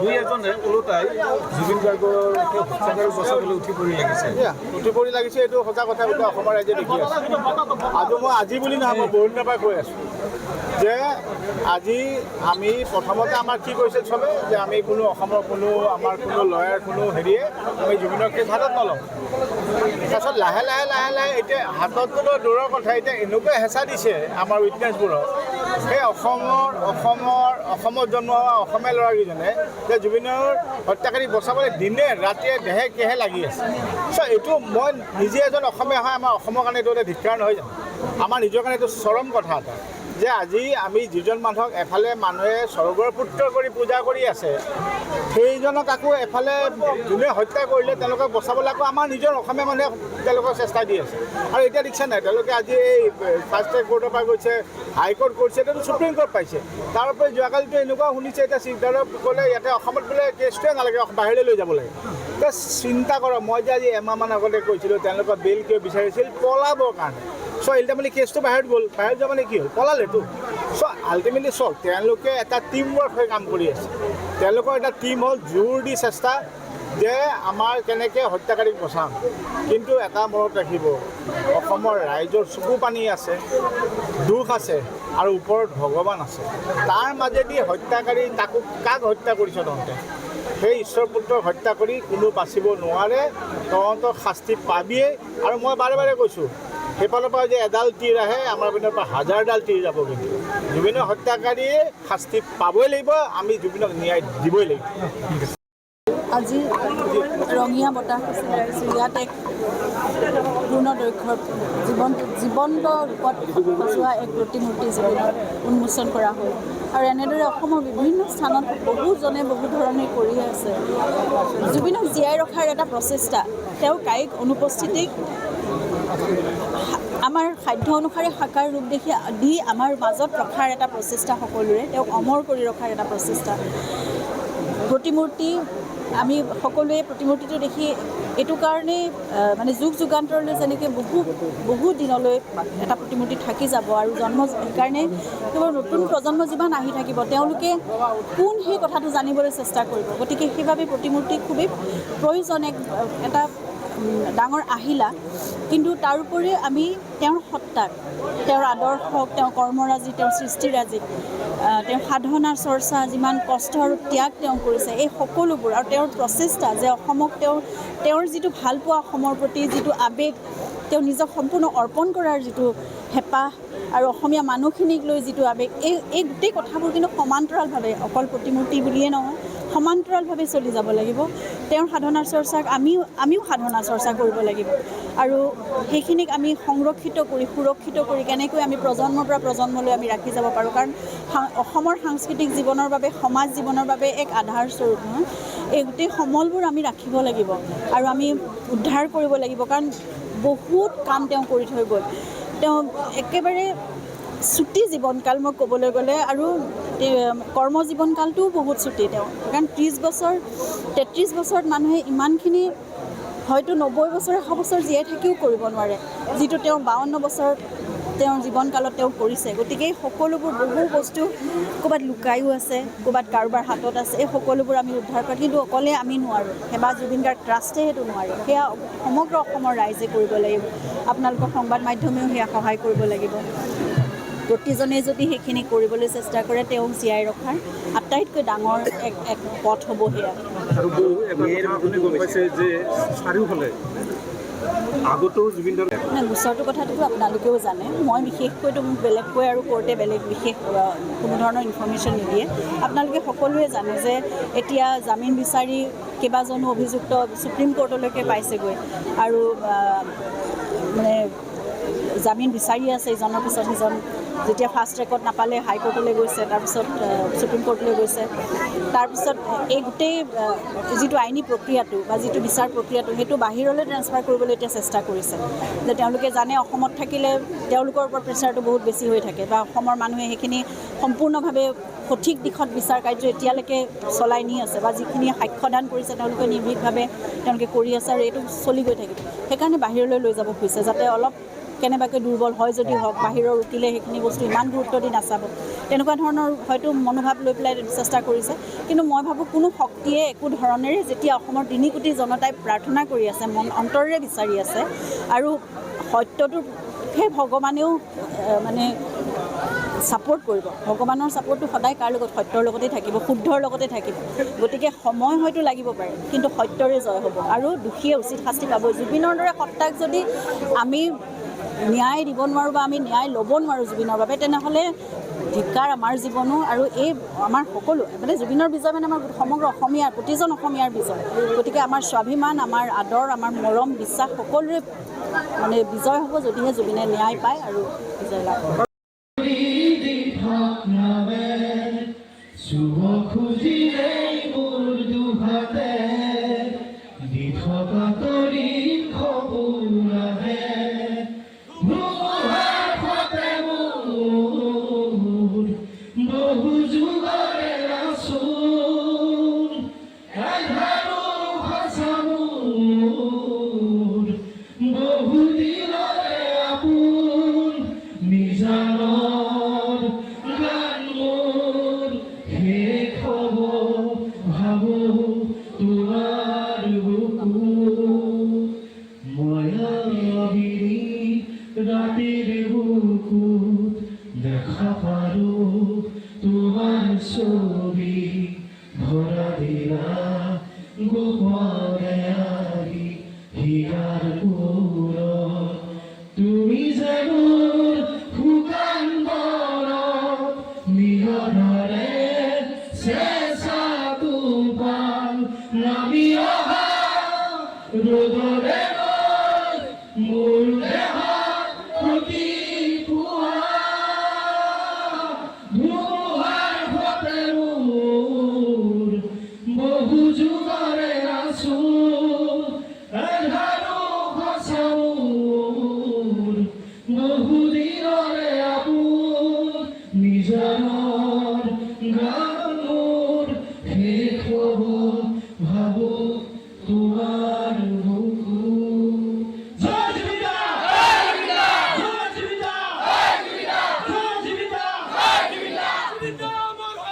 দুই এজনে ওলোটাই জুবিন গাৰ্গৰ সঁচাকৈ বচাবলৈ উঠি পৰি লাগিছে এইটো সঁচা কথা গোটেই অসমৰ ৰাইজে দেখি আছে। আৰু মই আজি বুলি নহয়, মই বহুত দিনৰ পৰা কৈ আছোঁ যে আজি আমি প্ৰথমতে আমাৰ কি কৰিছিল চবে যে আমি কোনো অসমৰ আমাৰ কোনো লয়াৰ হেৰিয়ে আমি জুবিনৰ কেছ হাতত নলওঁ। তাৰপিছত লাহে এতিয়া হাতত তোলো দূৰৰ কথা, এতিয়া এনেকুৱা হেঁচা দিছে আমাৰ উইটনেছবোৰক সেই অসমত জন্ম হোৱা অসমীয়া ল'ৰাকেইজনে যে জুবিনৰ হত্যাকাৰীক বচাবলৈ দিনে ৰাতিয়ে দেহে কেহে লাগি আছে। চ' এইটো মই নিজে এজন অসমীয়া হয়, আমাৰ অসমৰ কাৰণে এইটো এটা ধিক্কাৰ নহয় জানো? আমাৰ নিজৰ কাৰণে এইটো চৰম কথা এটা যে আজি আমি যিজন মানুহক এফালে মানুহে স্বৰ্গৰ পুত্ৰ কৰি পূজা কৰি আছে, সেইজনক আকৌ এফালে যোনে হত্যা কৰিলে তেওঁলোকক বচাবলৈ আকৌ আমাৰ নিজৰ অসমীয়া মানুহে তেওঁলোকক চেষ্টা দি আছে। আৰু এতিয়া দেখিছে নাই, তেওঁলোকে আজি এই ফাৰ্ষ্ট ট্ৰেক কোৰ্টৰ পৰা গৈছে, হাইকোৰ্ট কৰিছে, এতিয়াতো সুপ্ৰিম কোৰ্ট পাইছে। তাৰ উপৰি যোৱাকালিতো এনেকুৱা শুনিছে এতিয়া চিফদাৰক ক'লে ইয়াতে অসমত বোলে কেছটোৱে নালাগে, বাহিৰলৈ লৈ যাব লাগে। এতিয়া চিন্তা কৰক, মই যে আজি এমাহমান আগতে কৈছিলোঁ তেওঁলোকৰ বেইল কিয় বিচাৰিছিল, পলাবৰ কাৰণে। চ' আল্টিমেটলি কেছটো বাহিৰত গ'ল, বাহিৰত যোৱা মানে কি হ'ল, পলালেতো। চ' আল্টিমেটলি চাওক, তেওঁলোকে এটা টিম ৱৰ্ক হৈ কাম কৰি আছে। তেওঁলোকৰ এটা টিম হ'ল জোৰ দি চেষ্টা যে আমাৰ কেনেকৈ হত্যাকাৰীক বচাম। কিন্তু এটা মনত ৰাখিব, অসমৰ ৰাইজৰ চকু পানী আছে, দুখ আছে আৰু ওপৰত ভগৱান আছে। তাৰ মাজেদি হত্যাকাৰী কাক হত্যা কৰিছে তহঁতে, সেই ঈশ্বৰ পুত্ৰক হত্যা কৰি কোনো বাচিব নোৱাৰে, তহঁতক শাস্তি পাবিয়েই। আৰু মই বাৰে বাৰে কৈছোঁ, সেইফালৰ পৰা যে এডাল তীৰ আহে, আমাৰ পিনৰ পৰা হাজাৰডাল তীৰ যাব। কিন্তু জুবিনৰ হত্যাকাৰীয়ে শাস্তি পাবই লাগিব, আমি জুবিনক ন্যায় দিবই লাগিব। আজি ৰঙীয়া বতাহ আছিল, ইয়াত এক পূৰ্ণ দৈৰ্ঘ্যৰ জীৱন্ত ৰূপত সজোৱা এক প্ৰতিমূৰ্তি জুবিনৰ উন্মোচন কৰা হ'ল। আৰু এনেদৰে অসমৰ বিভিন্ন স্থানত বহুজনে বহু ধৰণে কৰি আছে। জুবিনক জীয়াই ৰখাৰ এটা প্ৰচেষ্টা, তেওঁ কায়িক অনুপস্থিতিক আমাৰ সাধ্য অনুসাৰে সাকাৰ ৰূপ দি আমাৰ মাজত ৰখাৰ এটা প্ৰচেষ্টা সকলোৰে, তেওঁক অমৰ কৰি ৰখাৰ এটা প্ৰচেষ্টা। প্ৰতিমূৰ্তি আমি সকলোৱে প্ৰতিমূৰ্তিটো দেখি এইটো কাৰণেই মানে যুগ যুগান্তৰলৈ যেনেকৈ বহু দিনলৈ এটা প্ৰতিমূৰ্তি থাকি যাব। আৰু সেইকাৰণে কেৱল নতুন প্ৰজন্ম যিমান আহি থাকিব, তেওঁলোকে কোন সেই কথাটো জানিবলৈ চেষ্টা কৰিব। গতিকে সেইবাবে প্ৰতিমূৰ্তি খুবেই প্ৰয়োজন, এটা ডাঙৰ আহিলা। কিন্তু তাৰোপৰি আমি তেওঁৰ সত্তাক, তেওঁৰ আদৰ্শক, তেওঁৰ কৰ্মৰাজি, তেওঁৰ সৃষ্টিৰাজি, তেওঁৰ সাধনাৰ চৰ্চা, যিমান কষ্ট আৰু ত্যাগ তেওঁ কৰিছে, এই সকলোবোৰ আৰু তেওঁৰ প্ৰচেষ্টা যে অসমক তেওঁৰ যিটো ভালপোৱা অসমৰ প্ৰতি যিটো আৱেগ, তেওঁ নিজক সম্পূৰ্ণ অৰ্পণ কৰাৰ যিটো হেঁপাহ আৰু অসমীয়া মানুহখিনিক লৈ যিটো আৱেগ, এই গোটেই কথাবোৰ কিন্তু সমান্তৰালভাৱে, অকল প্ৰতিমূৰ্তি বুলিয়ে নহয়, সমান্তৰালভাৱে চলি যাব লাগিব। তেওঁৰ সাধনাৰ চৰ্চাক আমিও সাধনাৰ চৰ্চা কৰিব লাগিব। আৰু সেইখিনিক আমি সংৰক্ষিত কৰি সুৰক্ষিত কৰি কেনেকৈ আমি প্ৰজন্মৰ পৰা প্ৰজন্মলৈ আমি ৰাখি যাব পাৰোঁ। কাৰণ অসমৰ সাংস্কৃতিক জীৱনৰ বাবে, সমাজ জীৱনৰ বাবে এক আধাৰস্বৰূপ নহয়, এই গোটেই সমলবোৰ আমি ৰাখিব লাগিব আৰু আমি উদ্ধাৰ কৰিব লাগিব। কাৰণ বহুত কাম তেওঁ কৰি থৈ গ'ল। তেওঁ একেবাৰে চুটি জীৱনকাল মই ক'বলৈ গ'লে, আৰু কৰ্মজীৱনকালটোও বহুত চুটি তেওঁ। কাৰণ 33 বছৰত মানুহে ইমানখিনি হয়তো 90 বছৰ 100 বছৰ জীয়াই থাকিও কৰিব নোৱাৰে, যিটো তেওঁ 52 বছৰ তেওঁৰ জীৱনকালত তেওঁ কৰিছে। গতিকে এই সকলোবোৰ বহু বস্তু ক'ৰবাত লুকায়ো আছে, ক'ৰবাত কাৰোবাৰ হাতত আছে। এই সকলোবোৰ আমি উদ্ধাৰ কৰা, কিন্তু অকলে আমি নোৱাৰোঁ, সেৱা জুবিন গাৰ্গ ট্ৰাষ্টে সেইটো নোৱাৰে। সেয়া সমগ্ৰ অসমৰ ৰাইজে কৰিব লাগিব। আপোনালোকৰ সংবাদ মাধ্যমেও সেয়া সহায় কৰিব লাগিব। প্ৰতিজনে যদি সেইখিনি কৰিবলৈ চেষ্টা কৰে, তেওঁক জীয়াই ৰখাৰ আটাইতকৈ ডাঙৰ এক পথ হ'ব সেয়া। আগতেও জুবিনৰ গোচৰটোৰ কথাটোতো আপোনালোকেও জানে। মই বিশেষকৈতো মোক বেলেগকৈ আৰু কোৰ্টে বিশেষ কোনো ধৰণৰ ইনফৰ্মেশ্যন নিদিয়ে। আপোনালোকে সকলোৱে জানে যে এতিয়া জামিন বিচাৰি কেইবাজনো অভিযুক্ত সুপ্ৰিম কোৰ্টলৈকে পাইছেগৈ, আৰু মানে জামিন বিচাৰি আছে ইজনৰ পিছত সিজন। যেতিয়া ফাৰ্ষ্ট ট্ৰেকত নাপালে হাইকোৰ্টলৈ গৈছে, তাৰপিছত সুপ্ৰিম কোৰ্টলৈ গৈছে। তাৰপিছত এই গোটেই যিটো আইনী প্ৰক্ৰিয়াটো বা যিটো বিচাৰ প্ৰক্ৰিয়াটো, সেইটো বাহিৰলৈ ট্ৰেন্সফাৰ কৰিবলৈ এতিয়া চেষ্টা কৰিছে। যে তেওঁলোকে জানে অসমত থাকিলে তেওঁলোকৰ ওপৰত প্ৰেছাৰটো বহুত বেছি হৈ থাকে, বা অসমৰ মানুহে সেইখিনি সম্পূৰ্ণভাৱে সঠিক দিশত বিচাৰ কাৰ্য এতিয়ালৈকে চলাই নি আছে, বা যিখিনিয়ে সাক্ষ্যদান কৰিছে তেওঁলোকে নিৰ্ভীকভাৱে তেওঁলোকে কৰি আছে, আৰু এইটো চলি গৈ থাকিব। সেইকাৰণে বাহিৰলৈ লৈ যাব খুজিছে, যাতে অলপ কেনেবাকৈ দুৰ্বল হয় যদি হওক, বাহিৰৰ উকিলে সেইখিনি বস্তু ইমান গুৰুত্ব দি নাচাব, তেনেকুৱা ধৰণৰ হয়তো মনোভাৱ লৈ পেলাই চেষ্টা কৰিছে। কিন্তু মই ভাবোঁ কোনো শক্তিয়ে একো ধৰণেৰে যেতিয়া অসমৰ 3 কোটি জনতাই প্ৰাৰ্থনা কৰি আছে, মন অন্তৰেৰে বিচাৰি আছে, আৰু সত্যটো সেই ভগৱানেও মানে ছাপোৰ্ট কৰিব। ভগৱানৰ ছাপোৰ্টটো সদায় কাৰ লগত? সত্যৰ লগতেই থাকিব, শুদ্ধৰ লগতে থাকিব। গতিকে সময় হয়তো লাগিব পাৰে, কিন্তু সত্যৰে জয় হ'ব আৰু দোষীয়ে উচিত শাস্তি পাবই। জুবিনৰ দৰে সত্তাক যদি আমি ন্যায় দিব নোৱাৰোঁ বা আমি ন্যায় ল'ব নোৱাৰোঁ জুবিনৰ বাবে, তেনেহ'লে ধিক্কাৰ আমাৰ জীৱনো আৰু এই আমাৰ সকলো মানে জুবিনৰ বিজয় মানে আমাৰ সমগ্ৰ অসমীয়াৰ, প্ৰতিজন অসমীয়াৰ বিজয়। গতিকে আমাৰ স্বাভিমান, আমাৰ আদৰ, আমাৰ মৰম, বিশ্বাস সকলোৰে মানে বিজয় হ'ব যদিহে জুবিনে ন্যায় পায় আৰু বিজয় লাভ কৰে। ৰাতেৰ বুকুত দেখা পাৰো তোমাৰ ছবি, ভৰা দিলা গোপনে আহি হিয়াৰ পুৰ, তুমি যেমন শুকান বৰফ নিয়নৰে চেঁচা টোপাল নামি অহা ৰ'দৰে